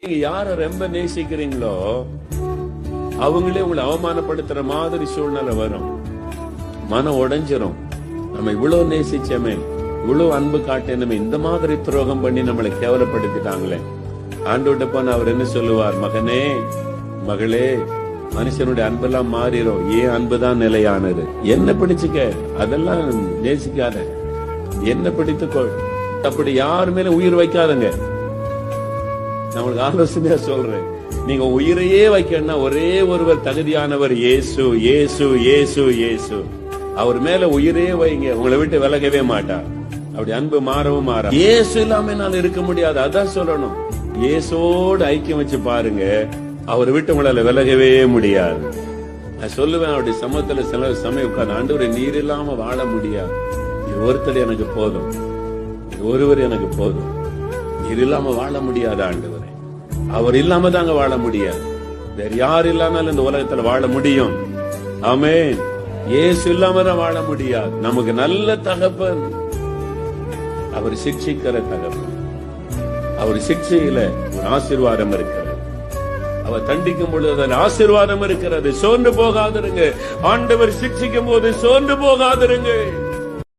நீங்க யார ரொம்ப நேசிக்கிறீங்களோ அவங்களே உங்களை அவமானப்படுத்துற மாதிரி சூழ்நிலை வரும். மனம் உடைஞ்சிரும். நம்ம இவ்வளவு நேசிச்சமே, இவ்வளவு அன்பு காட்டினமே, இந்த மாதிரி துரோகம் பண்ணி நம்மளை கேவலப்படுத்திட்டாங்களே. ஆண்டவர்கிட்ட போன அவர் என்ன சொல்லுவார்? மகனே, மகளே, மனுஷனுடைய அன்பெல்லாம் மாறிடும், ஏன் அன்புதான் நிலையானது. என்ன பிடிச்சுக்க, அதெல்லாம் நேசிக்காத, என்ன பிடித்துக்கொள். அப்படி யாரு மேல உயிர் வைக்காதங்க. நம்மளுக்கு ஆலோசனையா சொல்றேன், நீங்க உயிரையே வைக்கணும்னா ஒரே ஒருவர் தகுதியானவர், இயேசு, இயேசு, இயேசு, இயேசு. அவர் மேல உயிரே வைங்க, உங்களை விட்டு விலகவே மாட்டார். அப்படி அன்பு மாறவும் மாற. இயேசு இல்லாம என்னால இருக்க முடியாது, அதான் சொல்லணும். இயேசோடு ஐக்கியம் வச்சு பாருங்க, அவரை விட்டு உங்களால விலகவே முடியாது. நான் சொல்லுவேன், அவருடைய சமூகத்துல சில சமயம் உட்கார்ந்து, ஆண்டவரே நீர் இல்லாம வாழ முடியாது, ஒருத்தர் எனக்கு போதும், ஒருவர் எனக்கு போதும், நீர் இல்லாம வாழ முடியாது ஆண்டவரே. அவர் இல்லாம தாங்க வாழ முடியாது. வேற யார் இல்லாமல் இந்த உலகத்துல வாழ முடியும்? ஆமென். இயேசு இல்லாம தான் வாழ முடியாது. நமக்கு நல்ல தகப்பன், அவர் சிக்ஷிக்கிற தகப்பன். அவர் சிக்ஷையில ஒரு ஆசீர்வாதம் இருக்கிறது, அவர் தண்டிக்கும் பொழுது அதில் ஆசீர்வாதம் இருக்கிறது. சோர்ந்து போகாதிருங்க. ஆண்டவர் சிக்ஷிக்கும் போது சோர்ந்து போகாதிருங்க.